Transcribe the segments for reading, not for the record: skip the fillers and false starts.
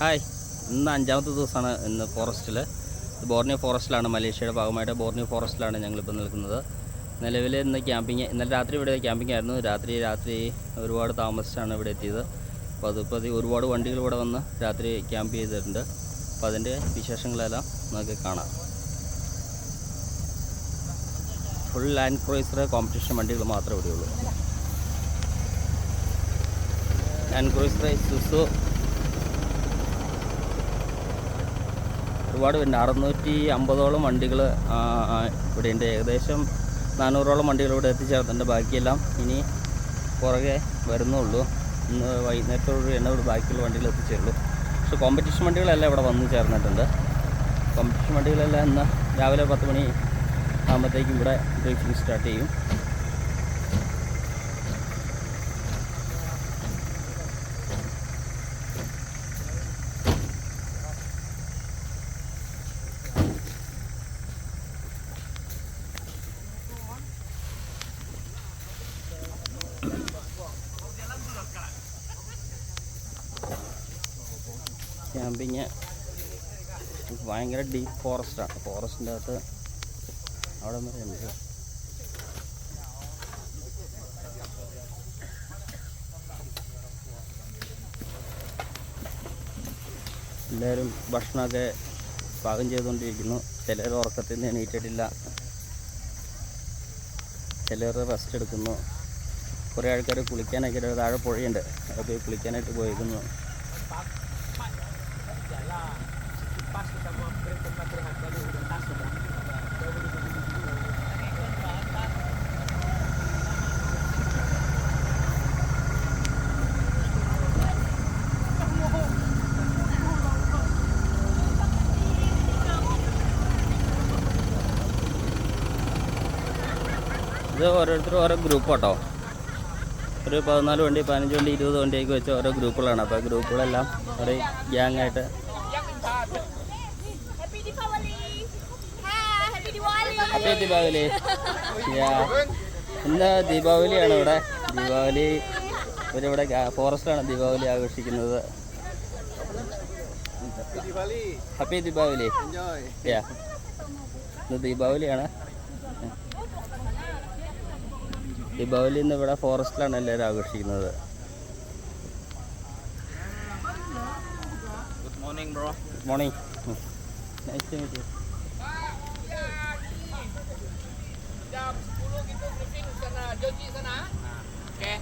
Hi, ഇന്ന് 5ാമത്തെ ദിവസമാണ്. ഇന്ന് ഫോറസ്റ്റിൽ ബോർണിയോ ഫോറസ്റ്റിലാണ്, മലേഷ്യയുടെ ഭാഗമായിട്ട് ബോർണിയോ ഫോറസ്റ്റിലാണ് ഞങ്ങളിപ്പോൾ നിൽക്കുന്നത്. നിലവിൽ ഇന്ന് ക്യാമ്പിങ്, ഇന്നലെ രാത്രി ഇവിടെ ക്യാമ്പിംഗ് ആയിരുന്നു. രാത്രി ഒരുപാട് താമസിച്ചാണ് ഇവിടെ എത്തിയത്. അപ്പോൾ അതിപ്പോൾ ഒരുപാട് വണ്ടികൾ ഇവിടെ വന്ന് രാത്രി ക്യാമ്പ് ചെയ്തിട്ടുണ്ട്. അപ്പോൾ അതിൻ്റെ വിശേഷങ്ങളെല്ലാം നമുക്ക് കാണാം. ഫുൾ ലാൻഡ് ക്രൂയിസർ കോമ്പറ്റീഷൻ വണ്ടികൾ മാത്രമേ ഇവിടെയുള്ളൂ. ലാൻഡ് ക്രൂയിസർ, സുസു ഒരുപാട് പിന്നെ 650ഓളം വണ്ടികൾ ഇവിടെയുണ്ട്. ഏകദേശം 400ഓളം വണ്ടികൾ ഇവിടെ എത്തിച്ചേർന്നിട്ടുണ്ട്. ബാക്കിയെല്ലാം ഇനി പുറകെ വരുന്നുള്ളൂ. ഇന്ന് വൈകുന്നേരത്തോടുകൂടിയാണ് ഇവിടെ ബാക്കിയുള്ള വണ്ടികൾ എത്തിച്ചേരുള്ളൂ. പക്ഷേ കോമ്പറ്റീഷൻ വണ്ടികളെല്ലാം ഇവിടെ വന്നു ചേർന്നിട്ടുണ്ട്. കോമ്പറ്റീഷൻ വണ്ടികളെല്ലാം ഇന്ന് രാവിലെ 10 മണി ആകുമ്പോഴത്തേക്കും ഇവിടെ ബ്രീഫിംഗ് സ്റ്റാർട്ട് ചെയ്യും. ക്യാമ്പിങ് ഭയങ്കര ഡീപ്പ് ഫോറസ്റ്റാണ്. ഫോറസ്റ്റിൻ്റെ അകത്ത് അവിടെ വരെ ഉണ്ട്. എല്ലാവരും ഭക്ഷണമൊക്കെ പാകം ചെയ്തുകൊണ്ടിരിക്കുന്നു. ചിലർ ഉറക്കത്തിൽ നിന്ന് എണീറ്റിട്ടില്ല, ചിലർ റെസ്റ്റ് എടുക്കുന്നു. കുറേ ആൾക്കാർ കുളിക്കാനൊക്കെ താഴെ പുഴയുണ്ട്, അവിടെ പോയി കുളിക്കാനായിട്ട് പോയിരിക്കുന്നു. ഇത് ഓരോരുത്തരും ഓരോ ഗ്രൂപ്പ് കേട്ടോ. ഒരു 14 വണ്ടി, 15 വണ്ടി, 20 വണ്ടിയൊക്കെ വെച്ച് ഓരോ ഗ്രൂപ്പുകളാണ്. അപ്പോൾ ഗ്രൂപ്പുകളെല്ലാം ഒരു ഗ്യാങ് ആയിട്ട്. ഹാപ്പി ദീപാവലി. ഇന്ന് ദീപാവലിയാണ് ഇവിടെ. ദീപാവലി ഇവരിവിടെ ഫോറസ്റ്റിലാണ് ദീപാവലി ആഘോഷിക്കുന്നത്. ഹാപ്പി ദീപാവലി. ഇന്ന് ദീപാവലിയാണ്. ദീപാവലി ഇന്ന് ഇവിടെ ഫോറസ്റ്റിലാണ് എല്ലാവരും ആഘോഷിക്കുന്നത്. Good morning bro. Good morning. Nice to meet you. Jam 10 kita briefing sana, Joji sana. Okey.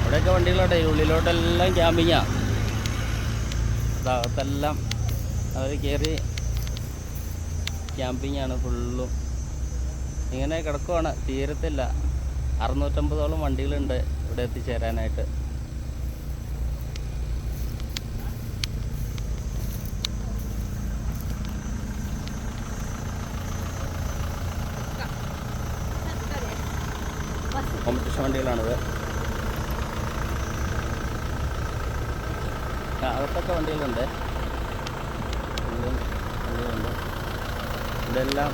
ഇവിടെയൊക്കെ വണ്ടികളുണ്ട്. ഉള്ളിലോട്ടെല്ലാം ക്യാമ്പിങ്ങാണ്. അകത്തെല്ലാം അവർ കയറി ക്യാമ്പിങ്ങാണ് ഫുള്ളും. ഇങ്ങനെ കിടക്കുവാണ്, തീരത്തില്ല. 650ഓളം വണ്ടികളുണ്ട് ഇവിടെ എത്തിച്ചേരാനായിട്ട്. കോമ്പറ്റീഷൻ വണ്ടികളാണിത്. അകത്തൊക്കെ വണ്ടികളുണ്ട്, വണ്ടികളുണ്ട്. ഇതെല്ലാം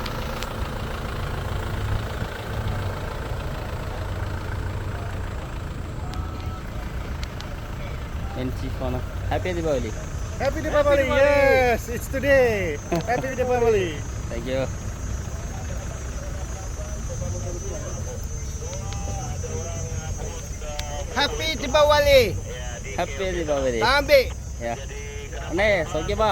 ചീഫാണ്. Happy Deepavali. Happy Deepavali. Yes, it's today. Happy Deepavali. Thank you. Happy Deepavali. Happy Deepavali. Tambe. Ya. Aneh, സൗഖ്യമാ.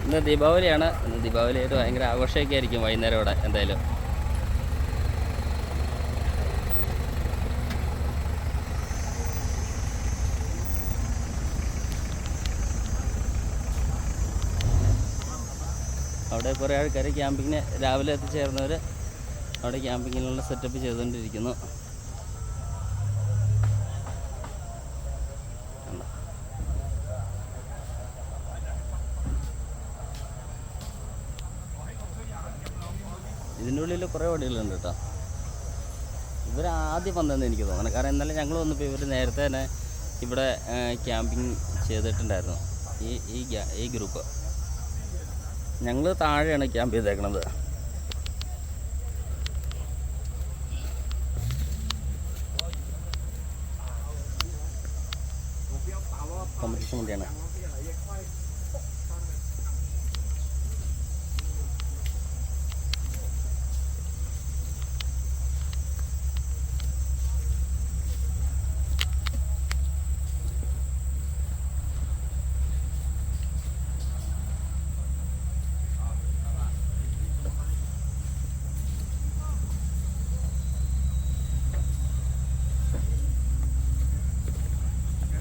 ഇന്ന് ദീപാവലിയാണ്. ഇന്ന് ദീപാവലിയായിട്ട് ഭയങ്കര ആഘോഷമൊക്കെ ആയിരിക്കും വൈകുന്നേരം ഇവിടെ. എന്തായാലും അവിടെ കുറേ ആൾക്കാർ ക്യാമ്പിങ്ങിന് രാവിലെ എത്തിച്ചേർന്നവർ അവിടെ ക്യാമ്പിങ്ങിനുള്ള സെറ്റപ്പ് ചെയ്തുകൊണ്ടിരിക്കുന്നു. ഉള്ളിൽ കുറേ വണ്ടികളുണ്ട് കേട്ടോ. ഇവർ ആദ്യം വന്നതെന്ന് എനിക്ക് തോന്നണം. കാരണം ഇന്നലെ ഞങ്ങൾ വന്നപ്പോൾ ഇവർ നേരത്തെ തന്നെ ഇവിടെ ക്യാമ്പിങ് ചെയ്തിട്ടുണ്ടായിരുന്നു. ഈ ഗ്രൂപ്പ് ഞങ്ങൾ താഴെയാണ് ക്യാമ്പ് ചെയ്തേക്കണത്. കോമ്പറ്റീഷൻ വണ്ടിയാണ്.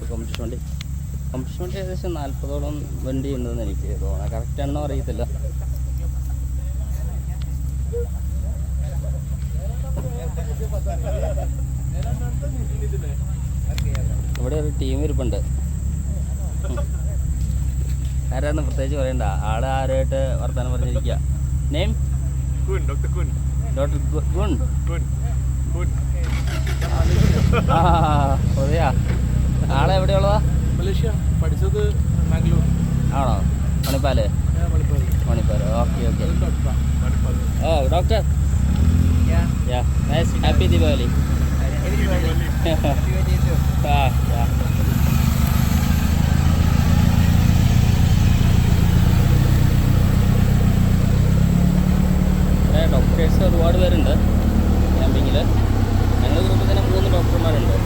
കോമ്പറ്റീഷൻ വണ്ടി ഏകദേശം 40ഓളം വണ്ടി ഉണ്ടെന്ന് എനിക്ക് തോന്നുന്നു. കറക്റ്റ് എണ്ണം അറിയത്തില്ല. ഇവിടെ ഒരു ടീം ഇരിപ്പുണ്ട്. ആരാന്ന് പ്രത്യേകിച്ച് പറയണ്ട. ആള് ആരുമായിട്ട് വർത്താനം പറഞ്ഞിരിക്കുക. Name doctor Gun. ആ അതെയാ. ആളെ എവിടെയുള്ളതാ? മലേഷ്യ. പഠിച്ചത് ബാംഗ്ലൂർ. ആണോ? മണിപ്പാല്. ഓക്കെ. ഓ doctor. Nice. Happy Deepavali. Doctors ഒരുപാട് പേരുണ്ട് ക്യാമ്പിങ്ങിൽ. ഞങ്ങളുടെ ഗ്രൂപ്പിൽ തന്നെ 3 ഡോക്ടർമാരുണ്ട്.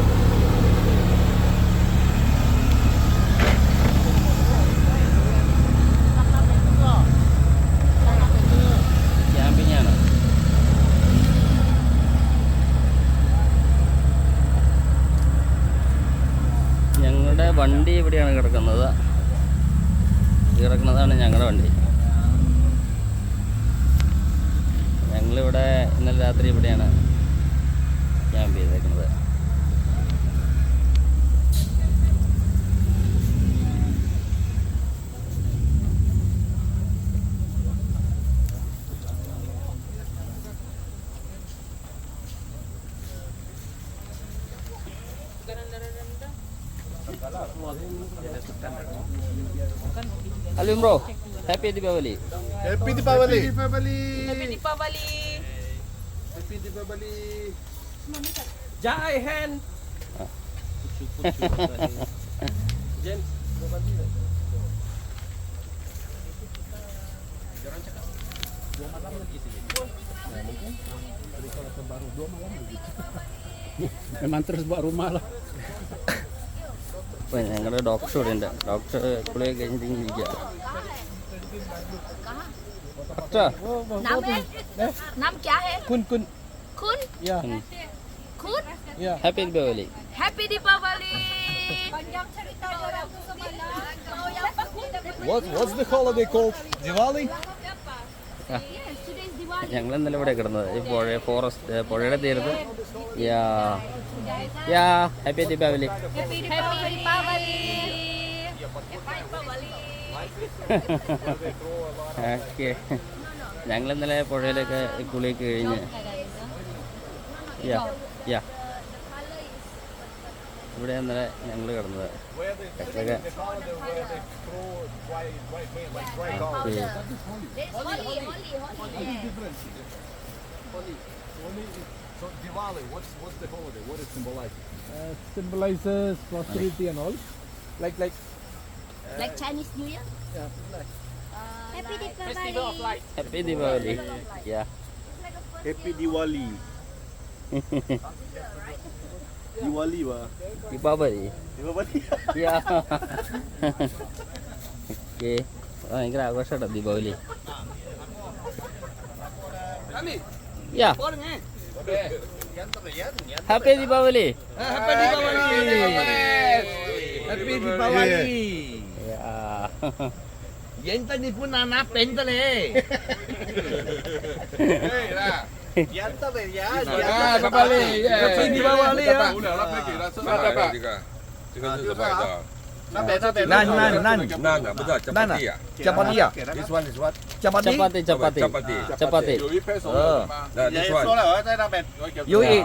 ക്യാമ്പിങ്ങാണ്. ഞങ്ങളുടെ വണ്ടി ഇവിടെയാണ് കിടക്കുന്നത്. കിടക്കുന്നതാണ് ഞങ്ങളുടെ വണ്ടി. ഞങ്ങളിവിടെ ഇന്നലെ രാത്രി ഇവിടെയാണ് ക്യാമ്പ് ചെയ്തേക്കുന്നത്. Alvin bro, happy Deepavali. Happy Deepavali. Jai hand. Jen. Memang terus buat rumah lah. അപ്പോൾ ഞങ്ങളുടെ ഡോക്ടർ ഇവിടെ ഉണ്ട്. ഡോക്ടർ കുളിയൊക്കെ കഴിഞ്ഞിരിക്കുക. ഡോക്ടർ नाम क्या है? Kun. खून Ya. खून Ya. Happy Deepavali. Happy Deepavali. What's the holiday called? Diwali? Yes, today is Diwali. ഞങ്ങൾ ഇന്നലെ ഇവിടെ കിടന്നത് ഈ പുഴയുടെ തീരത്ത്. Happy Deepavali. Happy Deepavali. Okay. ഞങ്ങൾ ഇന്നലെ പുഴയിലൊക്കെ കുളിയൊക്കെ കഴിഞ്ഞ് ഇവിടെ ഇന്നലെ ഞങ്ങൾ കിടന്നത്. ഒക്കെ So Diwali, what's the holiday? What it symbolizes? Symbolizes prosperity and all. Like Like Chinese New Year. Happy Deepavali. Happy Deepavali. Happy Diwali. Diwali ba? Deepavali. Diwali. Okay. ഭയങ്കര ആഘോഷമാട്ടോ Deepavali. Happy Deepavali. Happy Deepavali. Yan tadi pun anak pentale. Yanta ba yan? Happy Deepavali ya. 这个是什么来的？ Not bad, not bad. Nan, nan, nan. Naan ah, betul. Chapati ah. Chapati ah. This one is what? Chapati. Chapati chapati Chapati. Chapati Nah, Dạ, this em số one. là ở đây not bad. You eat.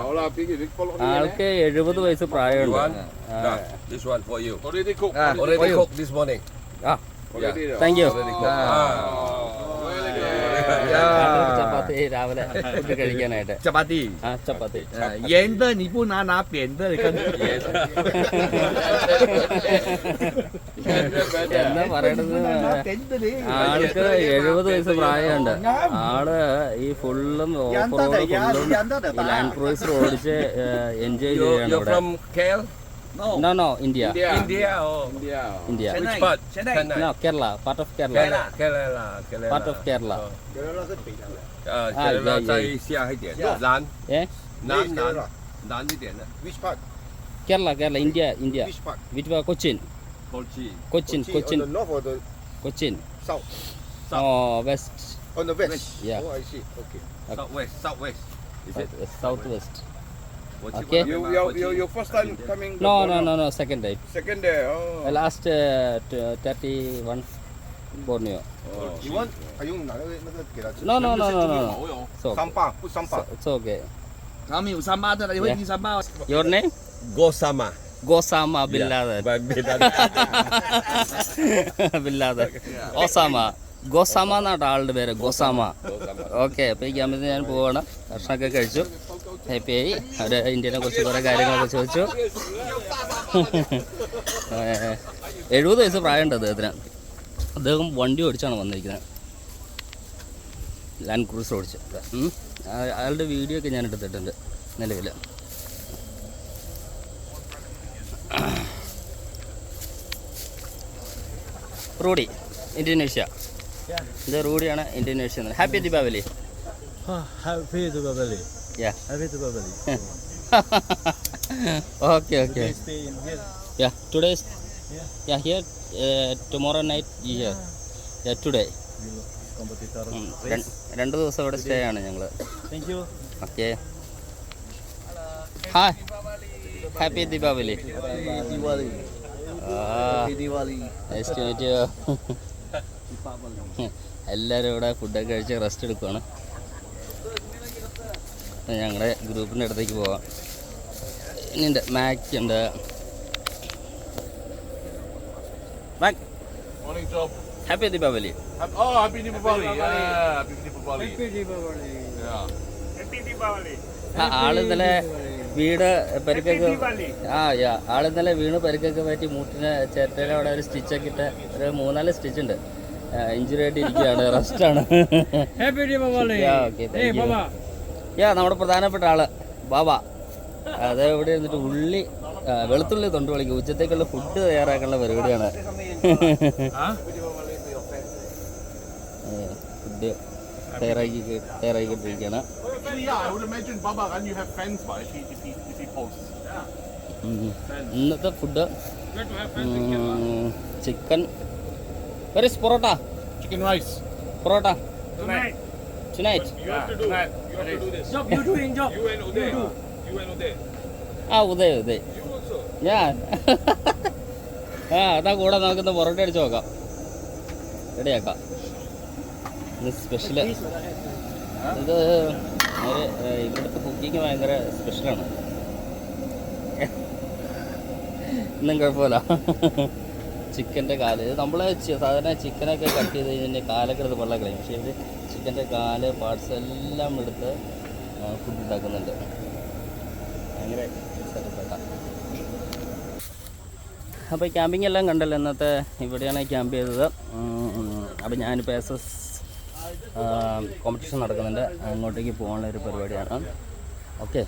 ആൾക്ക് 70 വയസ്സ് പ്രായമുണ്ട് One. Nah, this one for you. Already cooked. Ah, Already for you. cooked this morning. ആ Yeah. Thank you Already cooked. Ah. Ah. ചപ്പാത്തി രാവിലെ food കഴിക്കാനായിട്ട് Chapati. ആ ചപ്പാത്തി 圆的你不拿扁的跟圆。 എന്താ പറയണത് ആൾക്ക് 70 വയസ്സ് പ്രായമുണ്ട് ആള് ഈ ഫുള്ളും ഓഫ് റോഡ് ഫുള്ളും ഈ ലാൻഡ് ക്രൂസർ ഓടിച്ച് എൻജോയ് ചെയ്യാണ് You're ഇവിടെ from KL? No India India. Oh. India Which part? Chennai. No Kerala part of Kerala Kerala. Part of Kerala Kerala 呀再下一点，南ഏ南一点的。 Which part? Kerala India Which part? വിറ്റ് Cochin Kochi. Cochin On Cochin the north or the Cochin south? Oh west On the west. Yeah. Oh, I see. Okay. Southwest. Is it? Southwest 我去 Okay. 过那边嘛 Your first time coming? No second time Second day. Oh. Last 31 borneo You want? 用哪个给他吃？ no so三八不三八。 it's okay 他们有三八的了，你会听三八？ your name Gosama. Gosama bin Laden Osama Gosama എന്നാണ് ആളുടെ പേര് ഗോസാമ okay അപ്പോൾ ഈ ക്യാമ്പിൽ ഞാൻ പോവാണ് ഭക്ഷണമൊക്കെ കഴിച്ചു ഹാപ്പിയായി അവിടെ ഇന്ത്യനെ കുറിച്ച് കുറേ കാര്യങ്ങളൊക്കെ ചോദിച്ചു 70 വയസ്സ് പ്രായമുണ്ട് അദ്ദേഹത്തിന് അദ്ദേഹം വണ്ടി ഓടിച്ചാണ് വന്നിരിക്കുന്നത് ലാൻഡ് ക്രൂസർ ഓടിച്ച് അയാളുടെ വീഡിയോ ഒക്കെ ഞാൻ എടുത്തിട്ടുണ്ട് നിലവിൽ റൂഡി ഇന്തോനേഷ്യ ഇത് റൂഡിയാണ് Indonesia happy Deepavali Happy Diwali. Yeah Happy Diwali. Okay okay Stay in here. Yeah today yeah here tomorrow night here yeah today Competitor. 2 ദിവസം ഇവിടെ സ്റ്റേ ആണ് ഞങ്ങൾ Thank you. Okay hi happy Deepavali Happy Diwali. Happy Diwali. Nice to meet you എല്ലാവരും ഇവിടെ ഫുഡൊക്കെ കഴിച്ച് rest എടുക്കുവാണ് ഞങ്ങളുടെ ഗ്രൂപ്പിൻ്റെ അടുത്തേക്ക് പോവാം ഇനിയുണ്ട് മാക്ക് ഉണ്ട് Mac Morning job. Happy Deepavali Oh, happy Diwali. Yeah, happy Diwali. ആള് ഇന്നലെ വീട് പരിക്കൊക്കെ ആളിന്നലെ വീണ് പരിക്കൊക്കെ പറ്റി മൂട്ടിന് ചേട്ടയുടെ അവിടെ ഒരു സ്റ്റിച്ചൊക്കെ ഇട്ട് ഒരു 4-4 സ്റ്റിച്ച് ഉണ്ട് ഇഞ്ചുറി ആയിട്ട് ഇരിക്കുകയാണ് റെസ്റ്റാണ് യാ നമ്മുടെ പ്രധാനപ്പെട്ട ആള് ബാബ അത് ഇവിടെ ഇരുന്നിട്ട് ഉള്ളി വെളുത്തുള്ളി തൊണ്ട് വിളിക്കും ഉച്ചത്തേക്കുള്ള ഫുഡ് തയ്യാറാക്കാനുള്ള പരിപാടിയാണ് food തയ്യാറാക്കിയിട്ടിരിക്കുകയാണ് Actually, yeah, I would imagine Baba and you have fans, but if he posts. ഇന്നത്തെ food chicken where is parotta Chicken rice. Parotta Tonight. tonight You have to do it. You have to do this. Job, you doing job. You and Uday. You and Uday. ആ ഉദയ് ഞാൻ അതാ കൂടെ നമുക്കിന്ന് പൊറോട്ട അടിച്ച് നോക്കാം റെഡിയാക്കാം ഇത് സ്പെഷ്യല് ഇത് ഇവിടുത്തെ കുക്കിങ് ഭയങ്കര സ്പെഷ്യലാണ് ഒന്നും കുഴപ്പമില്ല ചിക്കൻ്റെ കാല് ഇത് നമ്മൾ സാധാരണ ചിക്കനൊക്കെ കട്ട് ചെയ്ത് കഴിഞ്ഞാൽ കാലൊക്കെ എടുത്ത് വെള്ളം കളയും പക്ഷേ ഇത് ചിക്കൻ്റെ കാല് പാർട്സ് എല്ലാം എടുത്ത് ഫുഡ് ഉണ്ടാക്കുന്നുണ്ട് ഭയങ്കര സെറ്റപ്പാണ് അപ്പോൾ ക്യാമ്പിംഗ് എല്ലാം കണ്ടല്ലോ ഇന്നത്തെ ഇവിടെയാണ് ക്യാമ്പ് ചെയ്തത് അപ്പോൾ ഞാനിപ്പോൾ SS കോമ്പറ്റീഷൻ നടക്കുന്നുണ്ട് അങ്ങോട്ടേക്ക് പോകാനുള്ള ഒരു പരിപാടിയാണ് ഓക്കെ